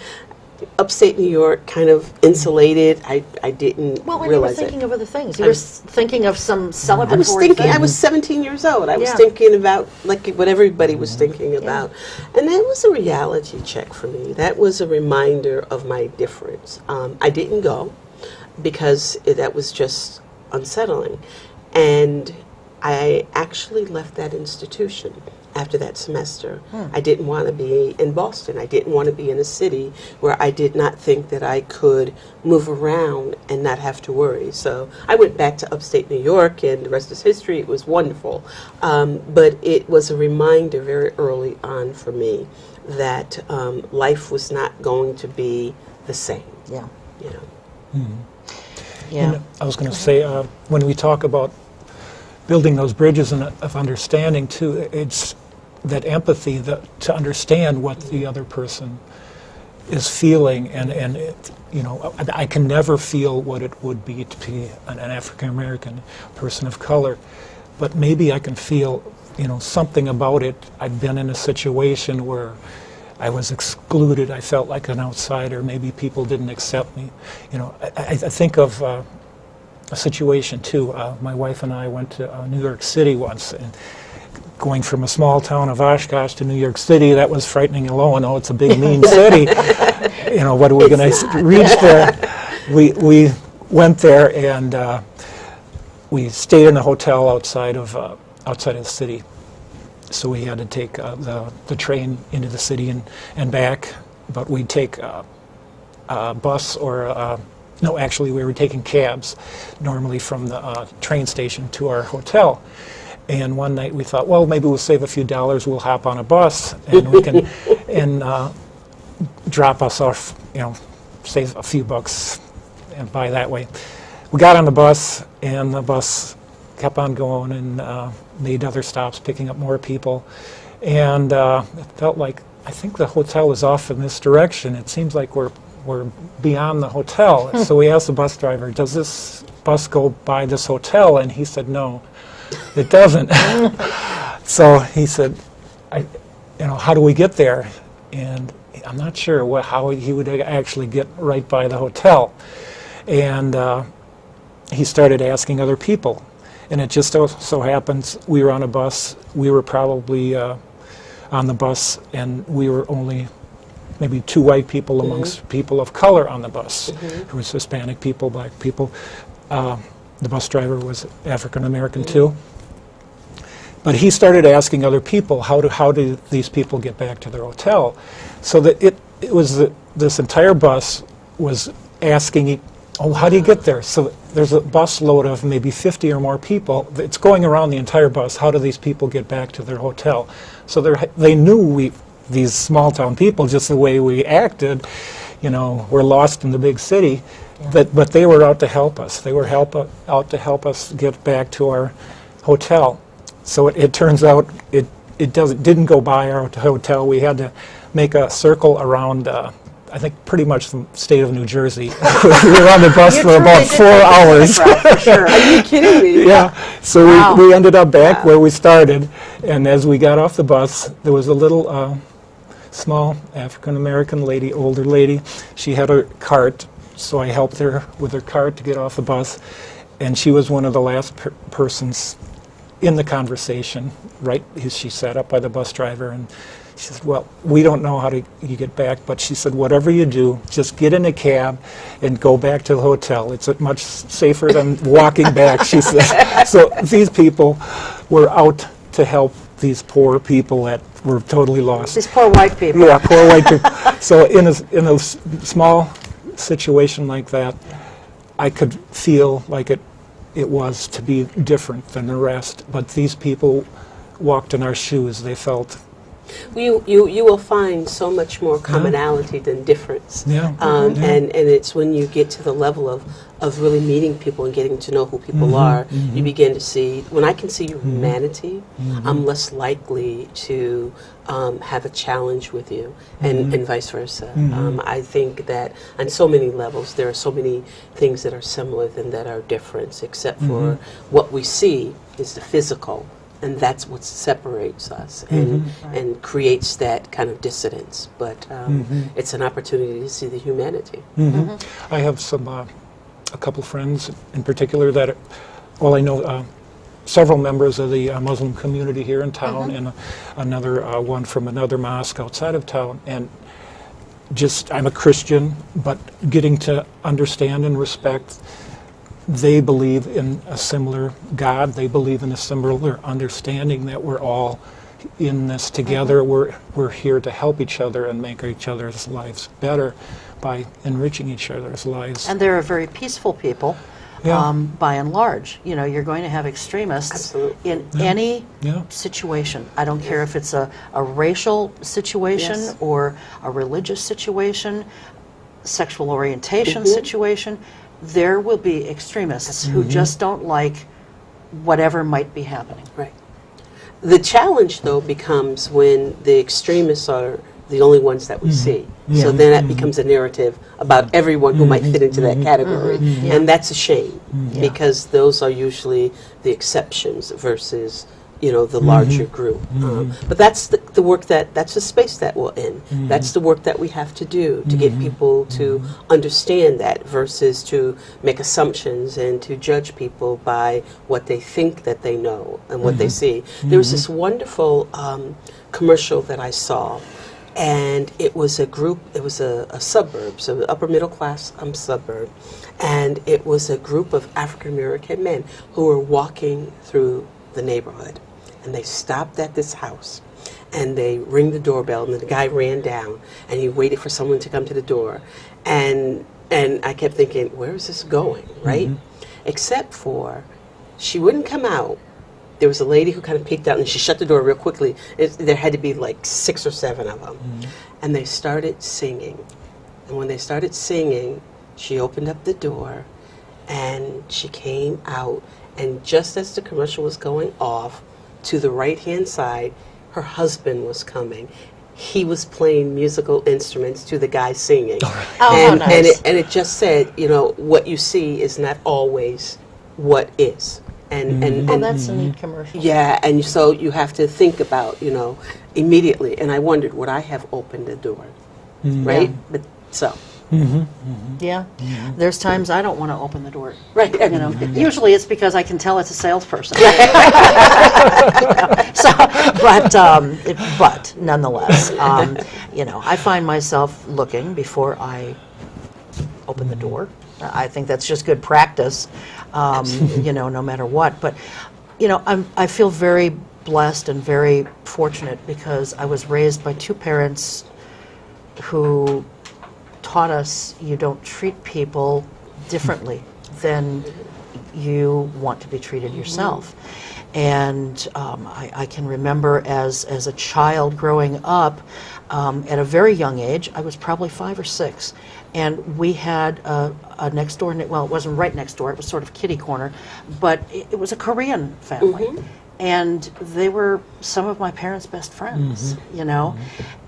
S4: upstate New York, kind of insulated. I didn't
S2: Well, when
S4: realize
S2: you were thinking
S4: it.
S2: of other things, you were thinking of some celebratory thing.
S4: I was 17 years old. I was thinking about like what everybody was thinking about. And that was a reality check for me. That was a reminder of my difference. I didn't go because that was just unsettling. And I actually left that institution after that semester. I didn't want to be in Boston. I didn't want to be in a city where I did not think that I could move around and not have to worry. So I went back to upstate New York, and the rest is history. It was wonderful. But it was a reminder very early on for me that life was not going to be the same.
S2: Yeah.
S3: Yeah. And I was going to say, when we talk about building those bridges of understanding too, it's that empathy to understand what the other person is feeling, and I can never feel what it would be to be an African American person of color, but maybe I can feel something about it. I've been in a situation where I was excluded. I felt like an outsider. Maybe people didn't accept me. I think of a situation too. My wife and I went to New York City once, and going from a small town of Oshkosh to New York City, that was frightening alone. Oh, it's a big, mean city. What are we going to reach there? We went there, and we stayed in a hotel outside of the city. So we had to take the train into the city and back, but we'd take a bus or no, actually we were taking cabs normally from the train station to our hotel. And one night we thought, well, maybe we'll save a few dollars, we'll hop on a bus and we can drop us off, save a few bucks and buy that way. We got on the bus, and the bus kept on going and made other stops, picking up more people. And it felt like, I think the hotel is off in this direction. It seems like we're beyond the hotel. So we asked the bus driver, does this bus go by this hotel? And he said, no, it doesn't. So he said, how do we get there? And I'm not sure how he would actually get right by the hotel. And he started asking other people. And it just so happens we were on a bus. We were probably on the bus, and we were only maybe two white people amongst people of color on the bus. There was Hispanic people, black people. The bus driver was African American too. But he started asking other people, how do these people get back to their hotel? So that it was this entire bus was asking, oh, how do you get there? So there's a bus load of maybe 50 or more people. It's going around the entire bus. How do these people get back to their hotel? So they knew these small town people, just the way we acted, we're lost in the big city. Yeah. But they were out to help us. They were out to help us get back to our hotel. So it turns out it didn't go by our hotel. We had to make a circle around, I think, pretty much the state of New Jersey. We were on the bus
S2: You
S3: for
S2: truly
S3: about
S2: did
S3: 4
S2: take the
S3: hours.
S2: scenic route, for sure.
S4: Are you kidding me?
S3: Yeah, so
S2: Wow.
S3: we ended up back where we started, and as we got off the bus, there was a little small African-American lady, older lady. She had a cart, so I helped her with her cart to get off the bus, and she was one of the last persons in the conversation, right? She sat up by the bus driver, and she said, well, we don't know how you get back, but she said, whatever you do, just get in a cab and go back to the hotel. It's much safer than walking back, she said. So these people were out to help these poor people that were totally lost.
S2: These poor white people.
S3: Yeah, poor white people. So in a small situation like that, I could feel like it was to be different than the rest. But these people walked in our shoes. They felt.
S4: You will find so much more commonality than difference.
S3: Yeah.
S4: And it's when you get to the level of really meeting people and getting to know who people are, you begin to see, when I can see your humanity, I'm less likely to have a challenge with you, and vice versa. I think that on so many levels, there are so many things that are similar than that are different, except for what we see is the physical. And that's what separates us and creates that kind of dissonance. But it's an opportunity to see the humanity.
S3: I have a couple friends in particular that, well, I know several members of the Muslim community here in town, and another one from another mosque outside of town. And just, I'm a Christian, but getting to understand and respect. They believe in a similar God. They believe in a similar understanding that we're all in this together. We're here to help each other and make each other's lives better by enriching each other's lives.
S2: And they're a very peaceful people, by and large. You know, you're going to have extremists in any situation. I don't care if it's a racial situation or a religious situation, sexual orientation situation. There will be extremists who just don't like whatever might be happening.
S4: Right. The challenge, though, becomes when the extremists are the only ones that we see. So then that becomes a narrative about everyone who might fit into that category. And that's a shame, because those are usually the exceptions versus, you know, the larger group. But that's the work that's the space that we're in. That's the work that we have to do to get people to understand that versus to make assumptions and to judge people by what they think that they know and what they see. There was this wonderful commercial that I saw, and it was a group, it was a suburb, so upper middle class suburb, and it was a group of African American men who were walking through the neighborhood. And they stopped at this house, and they ring the doorbell, and the guy ran down, and he waited for someone to come to the door. And I kept thinking, where is this going, right? Except for she wouldn't come out. There was a lady who kind of peeked out, and she shut the door real quickly. There had to be like 6 or 7 of them. And they started singing. And when they started singing, she opened up the door, and she came out. And just as the commercial was going off, to the right-hand side, her husband was coming. He was playing musical instruments to the guy singing.
S2: Nice.
S4: And it just said, you know, what you see is not always what is. And
S2: That's a neat commercial.
S4: yeah, and so you have to think about, you know, immediately. And I wondered, would I have opened the door, right? But so.
S2: Yeah. There's times I don't want to open the door.
S4: Right.
S2: You know, usually it's because I can tell it's a salesperson. But nonetheless, you know, I find myself looking before I open the door. I think that's just good practice, you know, no matter what. But, you know, I feel very blessed and very fortunate because I was raised by 2 parents who taught us you don't treat people differently than you want to be treated yourself. And I can remember as a child growing up, at a very young age, I was probably 5 or 6, and we had a next door, well, it wasn't right next door, it was sort of kitty corner, but it was a Korean family. and they were some of my parents' best friends, you know,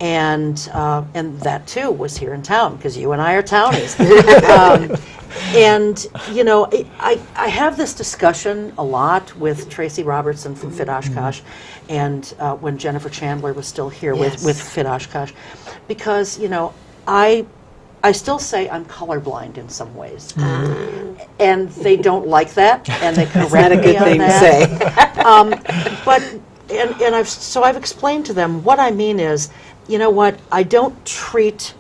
S2: and that too was here in town because you and I are townies. And you know, I have this discussion a lot with Tracy Robertson from Fit Oshkosh, and when Jennifer Chandler was still here with Fit Oshkosh, because you know I still say I'm colorblind in some ways, and they don't like that, and they correct me on that. But I've explained to them what I mean is, you know what, I don't treat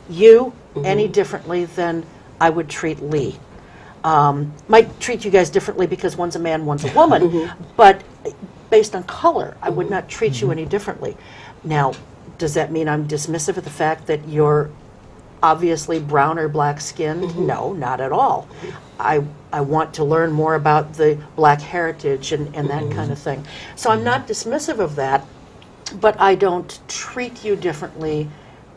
S2: you any differently than I would treat Lee. Might treat you guys differently because one's a man, one's a woman, but based on color, I would not treat you any differently. Now, does that mean I'm dismissive of the fact that you're obviously brown or black skinned? No, not at all. I want to learn more about the black heritage and that kind of thing. So I'm not dismissive of that, but I don't treat you differently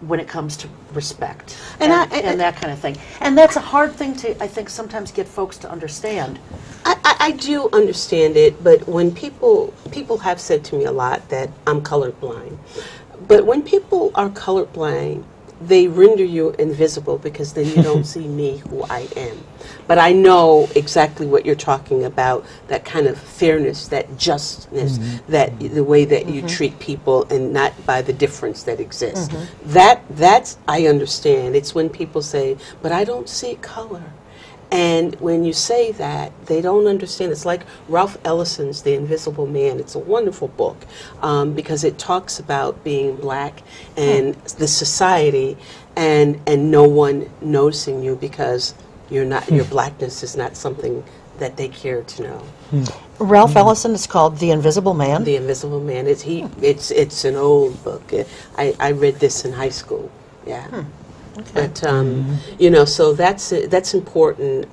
S2: when it comes to respect and that kind of thing. And that's a hard thing to, I think, sometimes get folks to understand.
S4: I do understand it, but when people have said to me a lot that I'm colorblind, but when people are colorblind, they render you invisible because then you don't see me who I am. But I know exactly what you're talking about, that kind of fairness, that justness, that the way that you treat people and not by the difference that exists. That's I understand. It's when people say, but I don't see color. And when you say that, they don't understand. It's like Ralph Ellison's The Invisible Man. It's a wonderful book because it talks about being black and the society and no one noticing you because you're not, your blackness is not something that they care to know.
S2: Ralph Ellison is called The Invisible Man.
S4: The Invisible Man. It's an old book. I read this in high school. Yeah. Okay. But you know, so that's important.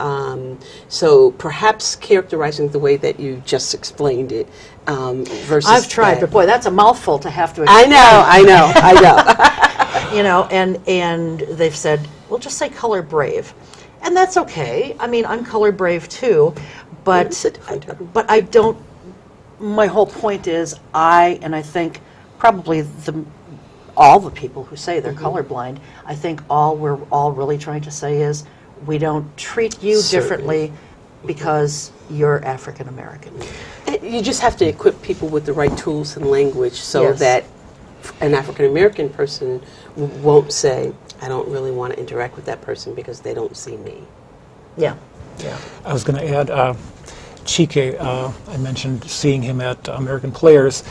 S4: So perhaps characterizing the way that you just explained it versus.
S2: I've tried, but boy, that's a mouthful to have to explain.
S4: I know.
S2: You know, and they've said, well, just say color brave, and that's okay. I mean, I'm color brave too, but I don't. My whole point is, I think probably all the people who say they're colorblind, I think all we're all really trying to say is we don't treat you differently because you're African American.
S4: You just have to equip people with the right tools and language so that an African American person won't say, I don't really want to interact with that person because they don't see me.
S2: Yeah.
S3: I was going to add, Chike, I mentioned seeing him at American Players.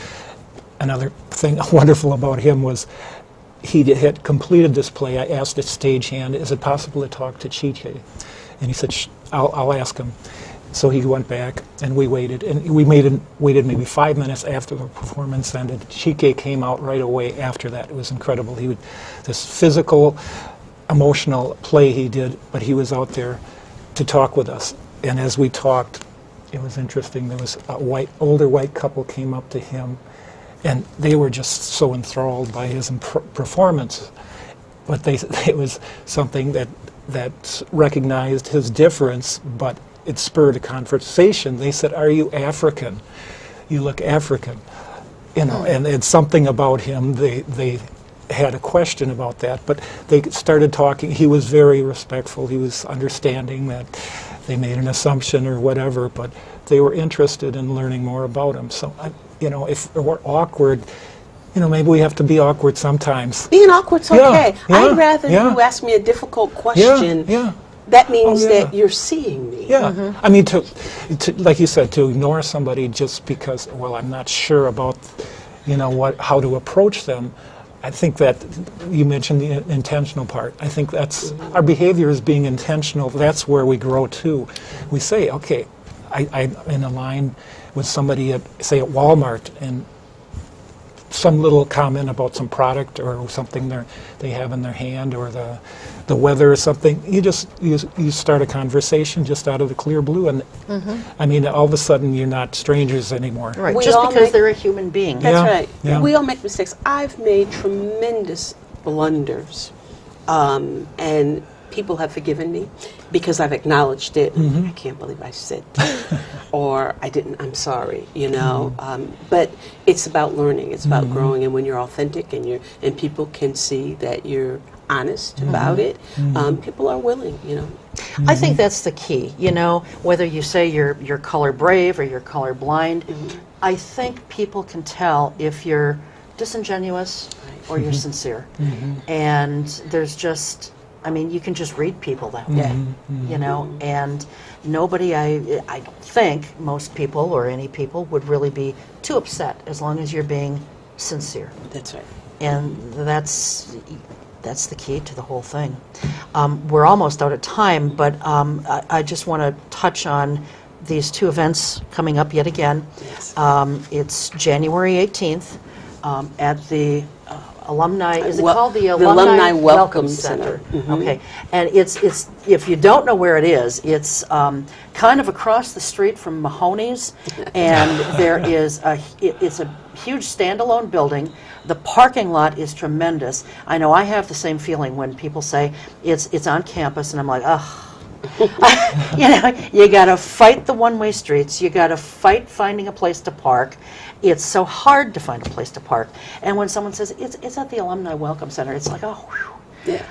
S3: Another thing wonderful about him was he had completed this play. I asked a stagehand, is it possible to talk to Chike? And he said, I'll ask him. So he went back, and we waited. And we waited maybe 5 minutes after the performance ended. Chike came out right away after that. It was incredible. This physical, emotional play he did, but he was out there to talk with us. And as we talked, it was interesting. There was a older white couple came up to him, and they were just so enthralled by his performance. But it was something that recognized his difference, but it spurred a conversation. They said, "Are you African? You look African." You know, and it's something about him. They had a question about that, but they started talking. He was very respectful. He was understanding that they made an assumption or whatever, but they were interested in learning more about him. So, you know, if we're awkward, you know, maybe we have to be awkward sometimes.
S4: Being awkward's okay. I'd rather you ask me a difficult question. That means that you're seeing me.
S3: I mean, to like you said, to ignore somebody just because, well, I'm not sure about, you know, how to approach them. I think that you mentioned the intentional part. I think that's our behavior is being intentional. That's where we grow too. We say, okay, I'm in a line with somebody at, say, at Walmart, and some little comment about some product or something they have in their hand, or the weather or something. You start a conversation just out of the clear blue, and I mean, all of a sudden you're not strangers anymore.
S2: Right, just because they're a human being.
S4: That's right. Yeah. We all make mistakes. I've made tremendous blunders, and people have forgiven me because I've acknowledged it. I can't believe I said that. Or I didn't, I'm sorry, you know. But it's about learning, it's about growing, and when you're authentic and people can see that you're honest about it, people are willing, you know.
S2: I think that's the key, you know, whether you say you're color brave or you're color blind, I think people can tell if you're disingenuous or you're sincere. And there's just, I mean, you can just read people that way, you know, and nobody, I don't think most people or any people would really be too upset as long as you're being sincere.
S4: That's right.
S2: And that's the key to the whole thing. We're almost out of time, but I just want to touch on these two events coming up yet again.
S4: Yes.
S2: It's January 18th at the alumni, is it
S4: Well,
S2: called the
S4: the
S2: Alumni
S4: Alumni Welcome Center.
S2: Okay, and it's if you don't know where it is, it's kind of across the street from Mahoney's, and there is it's a huge standalone building. The parking lot is tremendous. I know I have the same feeling when people say it's on campus, and I'm like, ugh. You know, you got to fight the one-way streets. You got to fight finding a place to park. It's so hard to find a place to park. And when someone says it's at the Alumni Welcome Center, it's like, oh, whew.
S4: Yeah.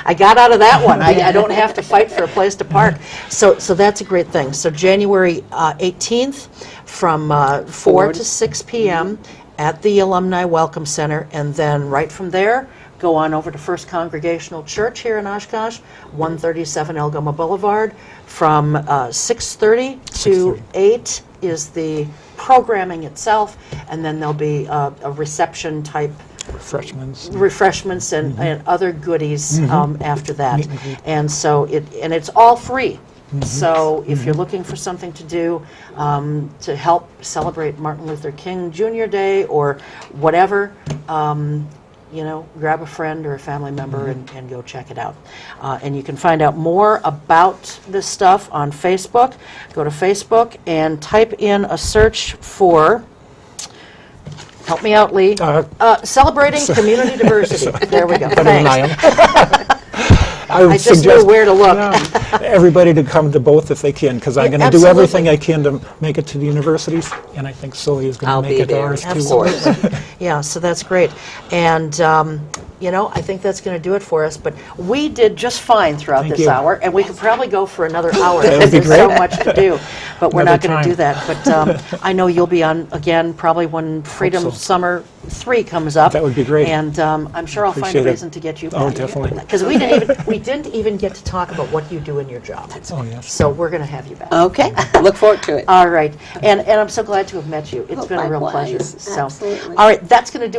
S2: I got out of that one. I don't have to fight for a place to park. So that's a great thing. So January 18th from 4 to 6 p.m. at the Alumni Welcome Center, and then right from there, go on over to First Congregational Church here in Oshkosh, 137 Algoma Boulevard. From 6:30 to 8 is the programming itself, and then there'll be a reception type refreshments and other goodies after that. And so it's all free. So if you're looking for something to do to help celebrate Martin Luther King Jr. Day or whatever, you know, grab a friend or a family member and go check it out. And you can find out more about this stuff on Facebook. Go to Facebook and type in a search for, help me out, Lee, Celebrating Community Diversity. There we go. Thanks. I just knew where to look.
S3: Everybody to come to both if they can, because I'm going to do everything I can to make it to the universities, and I think Sylvia is going to make it to ours too.
S2: Absolutely. Yeah, so that's great. And, you know, I think that's going to do it for us. But we did just fine throughout this hour, and we could probably go for another hour because there's so much to do. But we're not going to do that. But I know you'll be on again probably when Freedom Summer 3 comes up.
S3: That would be great.
S2: And I'm sure I'll find a reason to get you back.
S3: Oh, definitely.
S2: Because we didn't even get to talk about what you do in your job.
S3: Oh, yes.
S2: So we're going to have you back.
S4: Okay. Look forward to it.
S2: All right. And I'm so glad to have met you. It's been a real pleasure. So,
S4: Absolutely.
S2: all right, that's going to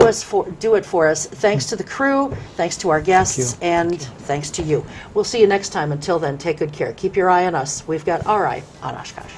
S2: do it for us. Thanks to the crew, thanks to our guests, and thanks to you. We'll see you next time. Until then, take good care. Keep your eye on us. We've got our eye on Oshkosh.